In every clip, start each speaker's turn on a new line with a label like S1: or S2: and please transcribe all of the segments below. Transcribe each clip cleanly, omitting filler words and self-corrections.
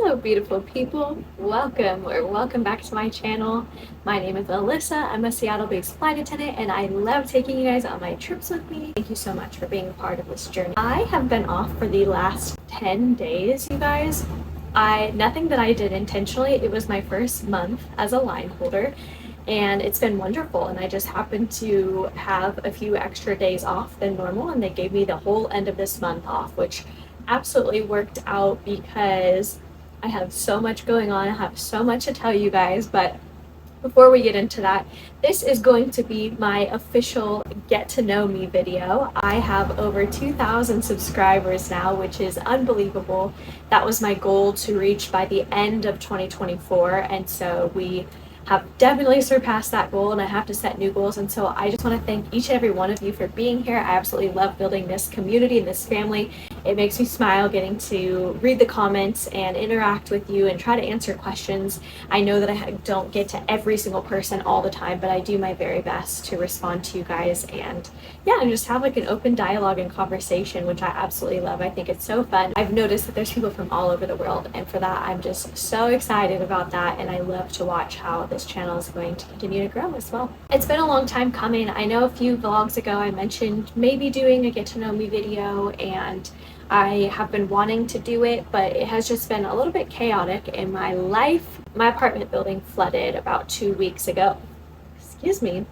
S1: Hello beautiful people, welcome back to my channel. My name is Alyssa. I'm a Seattle-based flight attendant and I love taking you guys on my trips with me. Thank you so much for being a part of this journey. I have been off for the last 10 days, you guys. Nothing that I did intentionally. It was my first month as a line holder and it's been wonderful, and I just happened to have a few extra days off than normal and they gave me the whole end of this month off, which absolutely worked out because I have so much going on. I have so much to tell you guys, but before we get into that, this is going to be my official get to know me video. I have over 2,000 subscribers now, which is unbelievable. That was my goal to reach by the end of 2024, and so we have definitely surpassed that goal, and I have to set new goals. And so I just want to thank each and every one of you for being here. I absolutely love building this community and this family. It makes me smile getting to read the comments and interact with you and try to answer questions. I know that I don't get to every single person all the time, but I do my very best to respond to you guys and just have like an open dialogue and conversation, which I absolutely love. I think it's so fun. I've noticed that there's people from all over the world, and for that I'm just so excited about that, and I love to watch how this channel is going to continue to grow as well. It's been a long time coming. I know a few vlogs ago I mentioned maybe doing a get to know me video, and I have been wanting to do it, but it has just been a little bit chaotic in my life. My apartment building flooded about 2 weeks ago. Excuse me.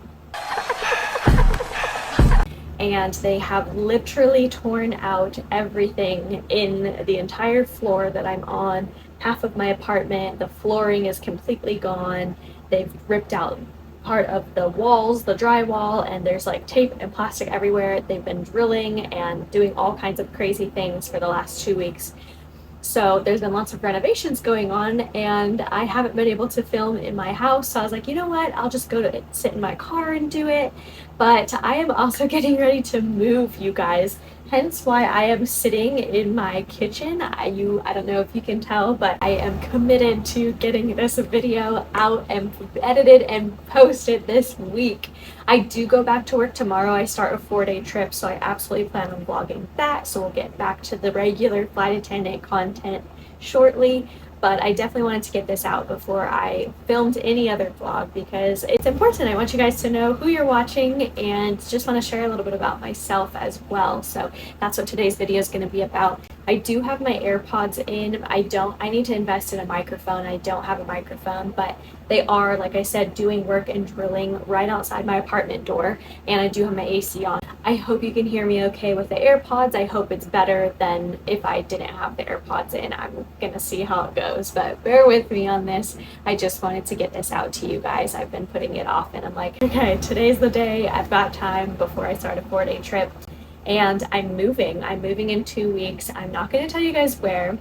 S1: And they have literally torn out everything in the entire floor that I'm on. Half of my apartment, the flooring is completely gone. They've ripped out part of the walls, the drywall, and there's like tape and plastic everywhere. They've been drilling and doing all kinds of crazy things for the last 2 weeks. So there's been lots of renovations going on, and I haven't been able to film in my house. So I was like, you know what? I'll just go to sit in my car and do it. But I am also getting ready to move, you guys. Hence why I am sitting in my kitchen. I don't know if you can tell, but I am committed to getting this video out and edited and posted this week. I do go back to work tomorrow. I start a 4-day trip, so I absolutely plan on vlogging that. So we'll get back to the regular flight attendant content shortly. But I definitely wanted to get this out before I filmed any other vlog because it's important. I want you guys to know who you're watching and just want to share a little bit about myself as well. So that's what today's video is going to be about. I do have my AirPods in. I need to invest in a microphone. I don't have a microphone, but they are, like I said, doing work and drilling right outside my apartment door, and I do have my AC on. I hope you can hear me okay with the AirPods. I hope it's better than if I didn't have the AirPods in. I'm gonna see how it goes, but bear with me on this. I just wanted to get this out to you guys. I've been putting it off, and I'm like, okay, today's the day. I've got time before I start a 4-day trip, and I'm moving in 2 weeks. I'm not gonna tell you guys where,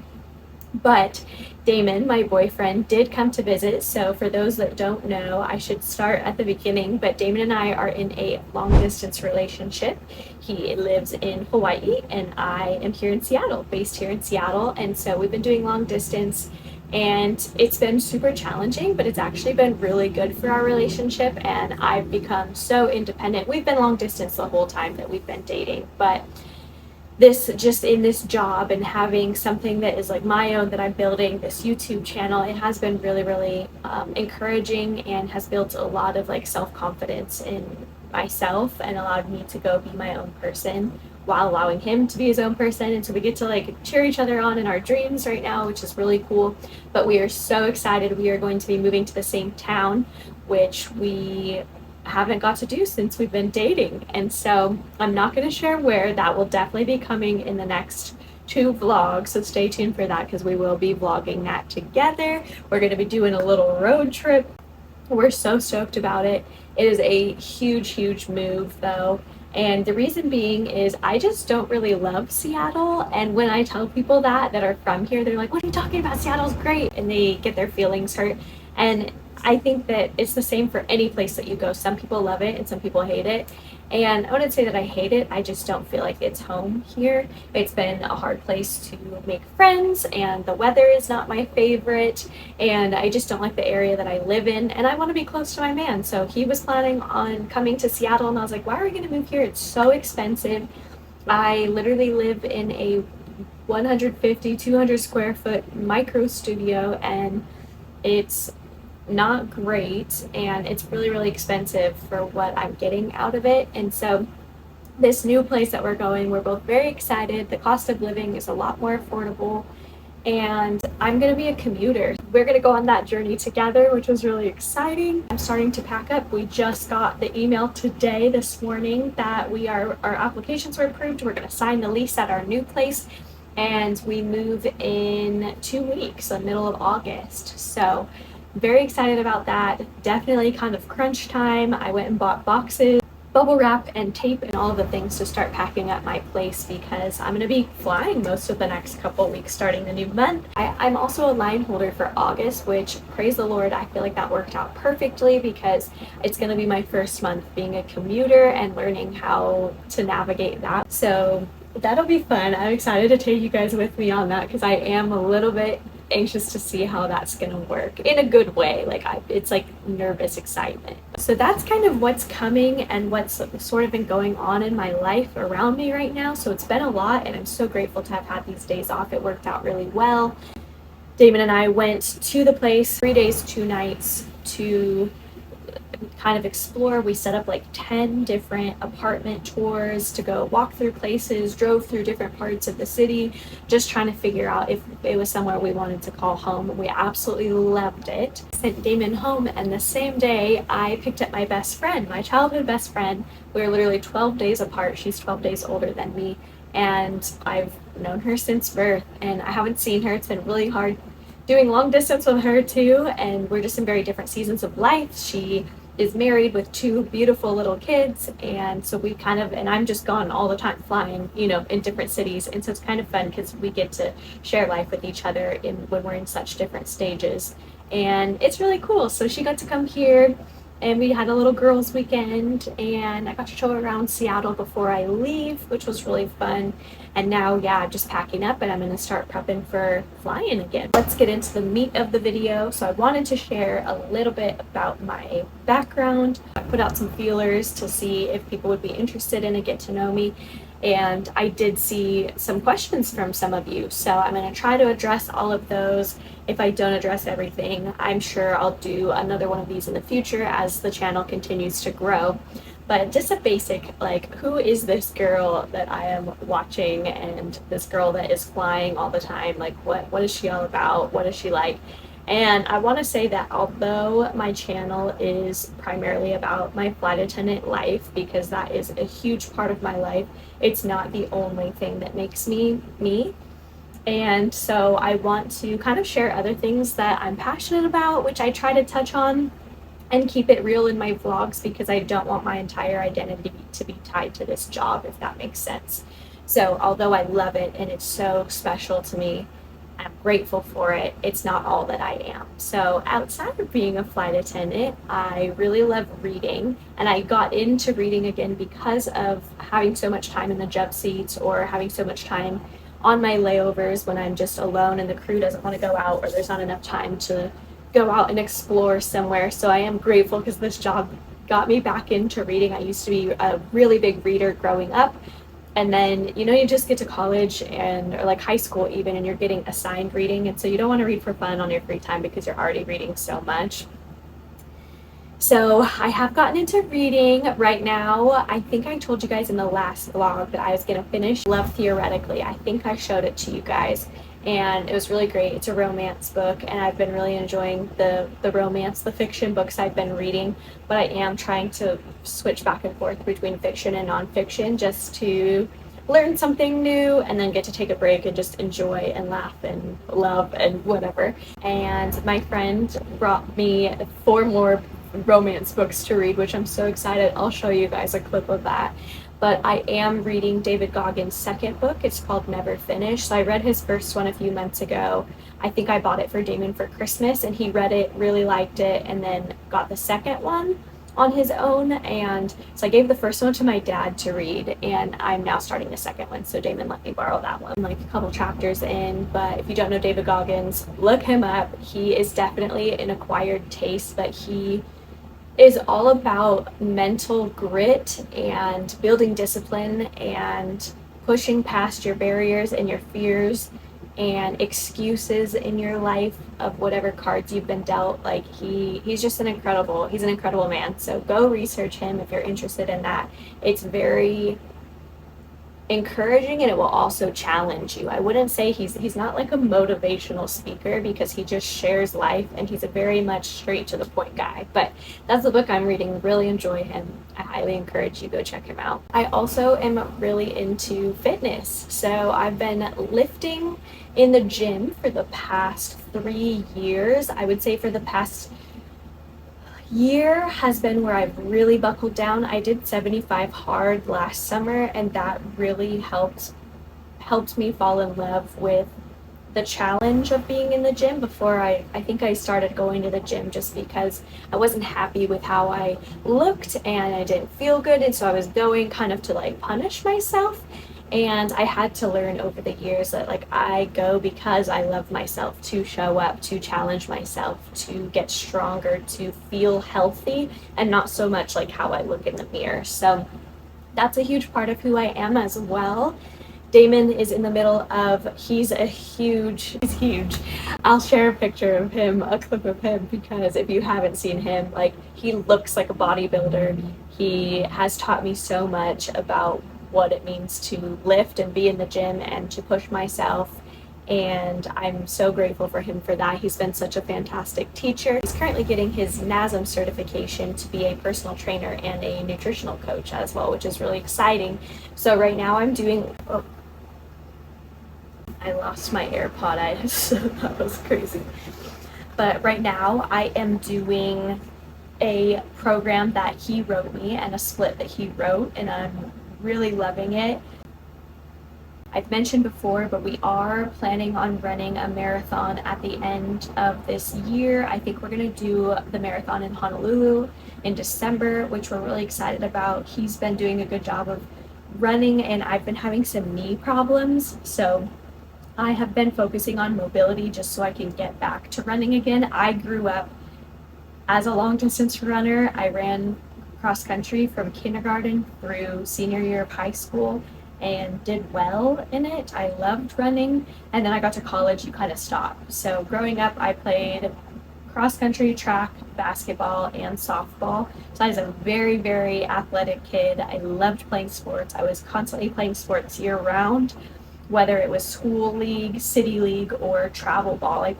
S1: but Damon, my boyfriend, did come to visit. So for those that don't know, I should start at the beginning, but Damon and I are in a long distance relationship. He lives in Hawaii and I am here in Seattle, based here in Seattle. And so we've been doing long distance, and it's been super challenging, but it's actually been really good for our relationship, and I've become so independent. We've been long distance the whole time that we've been dating, but just in this job and having something that is like my own that I'm building, this YouTube channel, it has been really, really encouraging and has built a lot of like self-confidence in myself and allowed me to go be my own person while allowing him to be his own person. And so we get to like cheer each other on in our dreams right now, which is really cool. But we are so excited. We are going to be moving to the same town, which we haven't got to do since we've been dating. And so I'm not going to share where. That will definitely be coming in the next 2 vlogs, so stay tuned for that because we will be vlogging that together. We're going to be doing a little road trip. We're so stoked about it. It is a huge move though, and the reason being is I just don't really love Seattle. And when I tell people that are from here, they're like, what are you talking about? Seattle's great, and they get their feelings hurt. And I think that it's the same for any place that you go. Some people love it and some people hate it. And I wouldn't say that I hate it. I just don't feel like it's home here. It's been a hard place to make friends, and the weather is not my favorite. And I just don't like the area that I live in. And I want to be close to my man. So he was planning on coming to Seattle, and I was like, why are we going to move here? It's so expensive. I literally live in a 150, 200 square foot micro studio, and it's not great, and it's really, really expensive for what I'm getting out of it. And so this new place that we're going, we're both very excited. The cost of living is a lot more affordable, and I'm gonna be a commuter. We're gonna go on that journey together, which was really exciting. I'm starting to pack up. We just got the email today, this morning, that our applications were approved. We're gonna sign the lease at our new place, and we move in 2 weeks, the middle of August. So very excited about that. Definitely kind of crunch time. I went and bought boxes, bubble wrap, and tape, and all of the things to start packing up my place, because I'm going to be flying most of the next couple weeks starting the new month. I'm also a line holder for August, which, praise the Lord, I feel like that worked out perfectly, because it's going to be my first month being a commuter and learning how to navigate that. So that'll be fun. I'm excited to take you guys with me on that, because I am a little bit anxious to see how that's gonna work in a good way. It's like nervous excitement. So that's kind of what's coming and what's sort of been going on in my life around me right now. So it's been a lot, and I'm so grateful to have had these days off. It worked out really well. Damon and I went to the place 3 days, 2 nights to kind of explore. We set up like 10 different apartment tours to go walk through places, drove through different parts of the city, just trying to figure out if it was somewhere we wanted to call home. We absolutely loved it. Sent Damon home, and the same day I picked up my best friend, my childhood best friend. We were literally 12 days apart. She's 12 days older than me, and I've known her since birth, and I haven't seen her. It's been really hard doing long distance with her too, and we're just in very different seasons of life. She is married with 2 beautiful little kids, and so and I'm just gone all the time flying, in different cities, and so it's kind of fun because we get to share life with each other when we're in such different stages, and it's really cool. So she got to come here, and we had a little girls' weekend, and I got to show her around Seattle before I leave, which was really fun. And now, yeah, I'm just packing up, and I'm going to start prepping for flying again. Let's get into the meat of the video. So I wanted to share a little bit about my background. I put out some feelers to see if people would be interested in it, get to know me. And I did see some questions from some of you. So I'm going to try to address all of those. If I don't address everything, I'm sure I'll do another one of these in the future as the channel continues to grow. But just a basic, who is this girl that I am watching, and this girl that is flying all the time? What is she all about? What is she like? And I want to say that although my channel is primarily about my flight attendant life, because that is a huge part of my life, it's not the only thing that makes me me. And so I want to kind of share other things that I'm passionate about, which I try to touch on and keep it real in my vlogs, because I don't want my entire identity to be tied to this job, if that makes sense. So although I love it and it's so special to me, I'm grateful for it, it's not all that I am. So outside of being a flight attendant, I really love reading, and I got into reading again because of having so much time in the jump seats, or having so much time on my layovers when I'm just alone and the crew doesn't want to go out, or there's not enough time to go out and explore somewhere. So I am grateful because this job got me back into reading. I used to be a really big reader growing up, and then you just get to college or like high school even, and you're getting assigned reading, and so you don't want to read for fun on your free time because you're already reading so much. So I have gotten into reading right now. I think I told you guys in the last vlog that I was going to finish Love Theoretically. I think I showed it to you guys, and it was really great. It's a romance book, and I've been really enjoying the fiction books I've been reading, but I am trying to switch back and forth between fiction and nonfiction just to learn something new, and then get to take a break and just enjoy and laugh and love and whatever. And my friend brought me 4 more romance books to read, which I'm so excited. I'll show you guys a clip of that. But I am reading David Goggins' second book. It's called Never Finished. So I read his first one a few months ago. I think I bought it for Damon for Christmas, and he read it, really liked it, and then got the second one on his own. And so I gave the first one to my dad to read, and I'm now starting the second one. So Damon let me borrow that one. I'm like a couple chapters in, but if you don't know David Goggins, look him up. He is definitely an acquired taste, but he is all about mental grit and building discipline and pushing past your barriers and your fears and excuses in your life of whatever cards you've been dealt. Like he's just he's an incredible man. So go research him if you're interested in that. It's very encouraging, and it will also challenge you. I wouldn't say he's not like a motivational speaker, because he just shares life and he's a very much straight to the point guy. But that's the book I'm reading. Really enjoy him. I highly encourage you go check him out. I also am really into fitness. So I've been lifting in the gym for the past 3 years. I would say for the past year has been where I've really buckled down. I did 75 hard last summer, and that really helped me fall in love with the challenge of being in the gym. Before I think I started going to the gym just because I wasn't happy with how I looked and I didn't feel good, and so I was going kind of to like punish myself. And I had to learn over the years that like I go because I love myself, to show up, to challenge myself, to get stronger, to feel healthy, and not so much like how I look in the mirror. So that's a huge part of who I am as well. Damon is in the middle of, he's huge. I'll share a picture of him, a clip of him, because if you haven't seen him, like, he looks like a bodybuilder. He has taught me so much about what it means to lift and be in the gym and to push myself. And I'm so grateful for him for that. He's been such a fantastic teacher. He's currently getting his NASM certification to be a personal trainer and a nutritional coach as well, which is really exciting. So right now I'm doing, oh, I lost my AirPod. That was crazy. But right now I am doing a program that he wrote me and a split that he wrote, and I'm really loving it. I've mentioned before, but we are planning on running a marathon at the end of this year. I think we're going to do the marathon in Honolulu in December, which we're really excited about. He's been doing a good job of running, and I've been having some knee problems. So I have been focusing on mobility just so I can get back to running again. I grew up as a long distance runner. I ran cross country from kindergarten through senior year of high school and did well in it. I loved running, and then I got to college, you kind of stop. So growing up, I played cross country, track, basketball, and softball. So I was a very, very athletic kid. I loved playing sports. I was constantly playing sports year round, whether it was school league, city league, or travel ball. I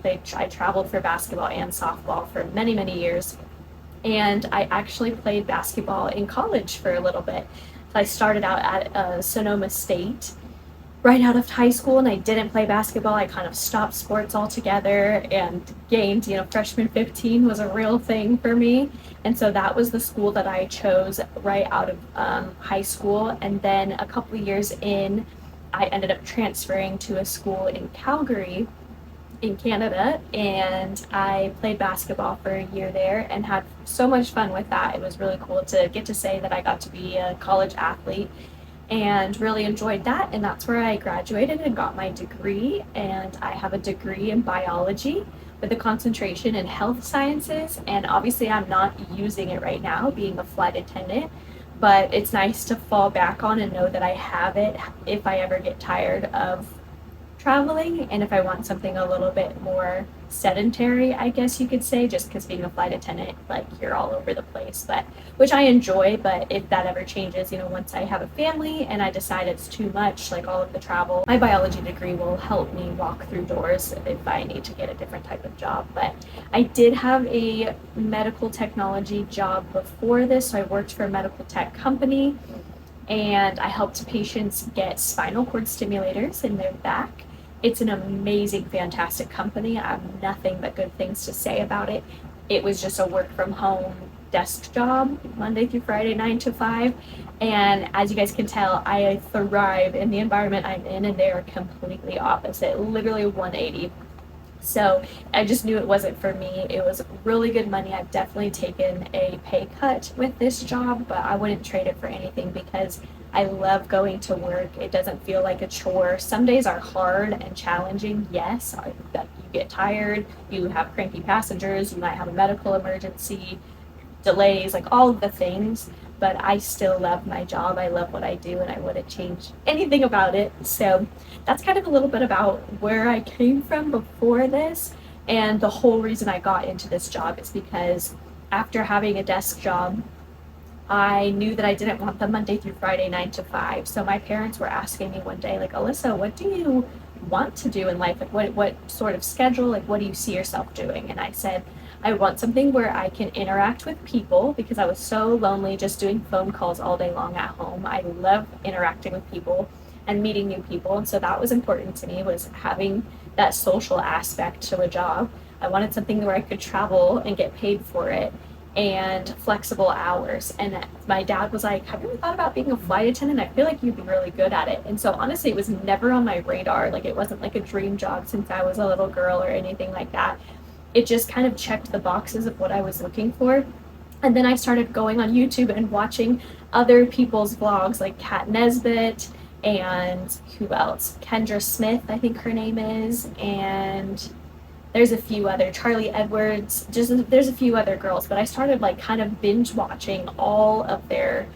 S1: traveled for basketball and softball for many, many years. And I actually played basketball in college for a little bit. So I started out at Sonoma State right out of high school, and I didn't play basketball. I kind of stopped sports altogether and gained, freshman 15 was a real thing for me. And so that was the school that I chose right out of high school. And then a couple of years in, I ended up transferring to a school in Calgary in Canada, and I played basketball for a year there and had so much fun with that. It was really cool to get to say that I got to be a college athlete and really enjoyed that. And that's where I graduated and got my degree. And I have a degree in biology with a concentration in health sciences. And obviously I'm not using it right now being a flight attendant, but it's nice to fall back on and know that I have it if I ever get tired of traveling, and if I want something a little bit more sedentary, I guess you could say, just because being a flight attendant, like, you're all over the place, but which I enjoy. But if that ever changes, once I have a family and I decide it's too much, like all of the travel, my biology degree will help me walk through doors if I need to get a different type of job. But I did have a medical technology job before this, so I worked for a medical tech company, and I helped patients get spinal cord stimulators in their back. It's an amazing, fantastic company. I have nothing but good things to say about it. It was just a work from home desk job, Monday through Friday, 9 to 5. And as you guys can tell, I thrive in the environment I'm in, and they are completely opposite, literally 180. So I just knew it wasn't for me. It was really good money. I've definitely taken a pay cut with this job, but I wouldn't trade it for anything because I love going to work. It doesn't feel like a chore. Some days are hard and challenging, yes. You get tired, you have cranky passengers, you might have a medical emergency, delays, like all of the things. but I still love my job. I love what I do, and I wouldn't change anything about it. So that's kind of a little bit about where I came from before this. And the whole reason I got into this job is because after having a desk job, I knew that I didn't want the Monday through Friday 9 to 5. So my parents were asking me one day, like, Alyssa, what do you want to do in life? Like, what sort of schedule? Like, what do you see yourself doing? And I said, I want something where I can interact with people because I was so lonely just doing phone calls all day long at home. I love interacting with people and meeting new people. And so that was important to me, was having that social aspect to a job. I wanted something where I could travel and get paid for it and flexible hours. And my dad was like, have you ever thought about being a flight attendant? I feel like you'd be really good at it. And so honestly, it was never on my radar. Like, it wasn't like a dream job since I was a little girl or anything like that. It just kind of checked the boxes of what I was looking for. And then I started going on YouTube and watching other people's vlogs, like Kat Nesbitt and who else? Kendra Smith, I think her name is, and there's a few other, Charlie Edwards, just there's a few other girls, but I started like kind of binge watching all of their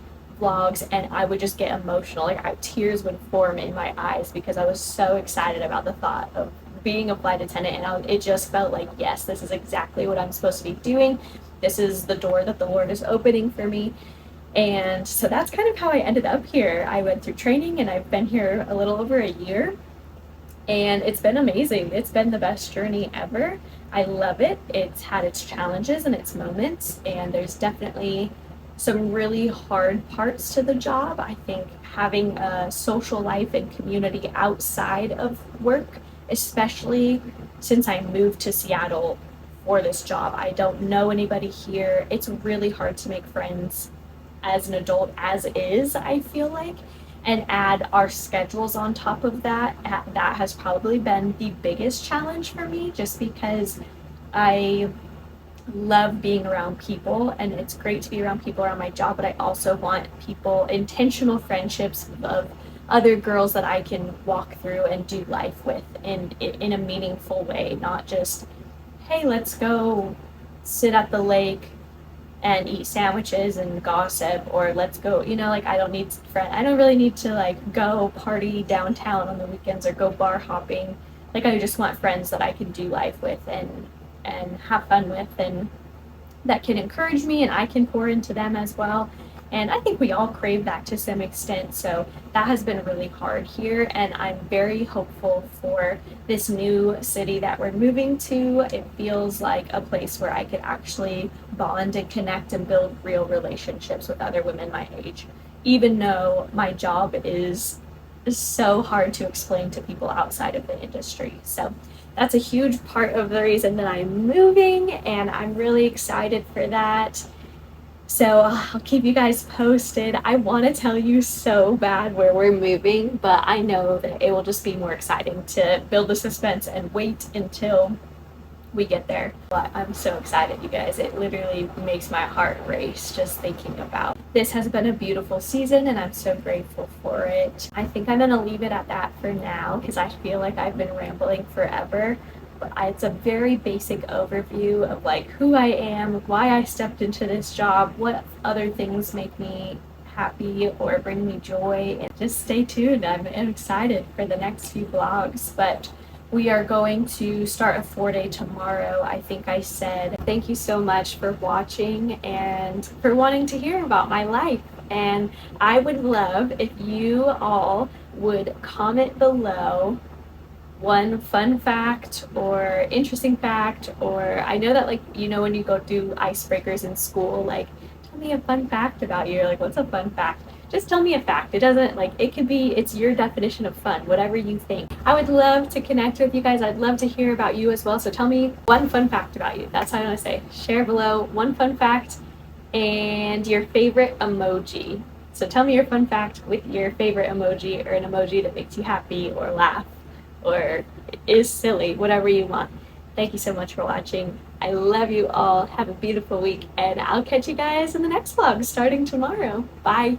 S1: vlogs, and I would just get emotional. Like, tears would form in my eyes because I was so excited about the thought of being a flight attendant, and it just felt like, yes, this is exactly what I'm supposed to be doing. This is the door that the Lord is opening for me. And so that's kind of how I ended up here. I went through training, and I've been here a little over a year. And it's been amazing. It's been the best journey ever. I love it. It's had its challenges and its moments, and there's definitely some really hard parts to the job. I think having a social life and community outside of work, especially since I moved to Seattle for this job, I don't know anybody here. It's really hard to make friends as an adult as is, I feel like, and add our schedules on top of that. That has probably been the biggest challenge for me, just because I love being around people, and it's great to be around people around my job, but I also want people, intentional friendships of other girls that I can walk through and do life with in a meaningful way, not just, hey, let's go sit at the lake and eat sandwiches and gossip, or let's go, like, I don't really need to like go party downtown on the weekends or go bar hopping. Like, I just want friends that I can do life with and have fun with, and that can encourage me and I can pour into them as well. And I think we all crave that to some extent. So that has been really hard here, and I'm very hopeful for this new city that we're moving to. It feels like a place where I could actually bond and connect and build real relationships with other women my age, even though my job is so hard to explain to people outside of the industry. So that's a huge part of the reason that I'm moving, and I'm really excited for that. So I'll keep you guys posted. I want to tell you so bad where we're moving, but I know that it will just be more exciting to build the suspense and wait until we get there. But I'm so excited, you guys. It literally makes my heart race just thinking about. This has been a beautiful season, and I'm so grateful for it. I think I'm going to leave it at that for now because I feel like I've been rambling forever. But it's a very basic overview of like who I am, why I stepped into this job, what other things make me happy or bring me joy. And just stay tuned. I'm excited for the next few vlogs. But we are going to start a 4-day tomorrow, I think I said. Thank you so much for watching and for wanting to hear about my life. And I would love if you all would comment below one fun fact or interesting fact, or I know that, like, when you go do icebreakers in school, like, tell me a fun fact about you. You're like, what's a fun fact? Just tell me a fact. It doesn't, like, it could be, it's your definition of fun, whatever you think. I would love to connect with you guys. I'd love to hear about you as well. So tell me one fun fact about you. That's what I want to say. Share below one fun fact and your favorite emoji. So tell me your fun fact with your favorite emoji, or an emoji that makes you happy or laugh or is silly, whatever you want. Thank you so much for watching. I love you all. Have a beautiful week, and I'll catch you guys in the next vlog starting tomorrow. Bye.